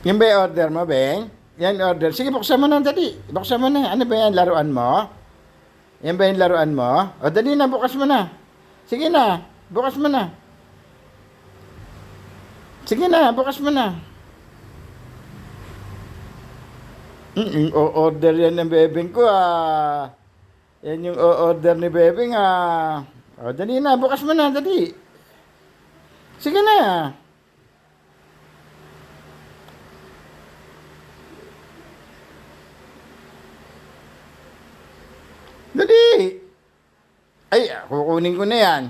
Yan ba yung order mo, Beng? Yan order. Sige, buksan mo na, dali. Buksan mo na. Ano ba yan, laruan mo? Yan ba yung laruan mo? O, dali na, bukas mo na. Sige na, bukas mo na. Sige na, bukas mo na. O-order yan ng bebeng ko, ah. Yan yung o-order ni bebeng, ah. O, dali na, bukas mo na, dali. Sige na. Dali. Ay, kukunin ko na yan.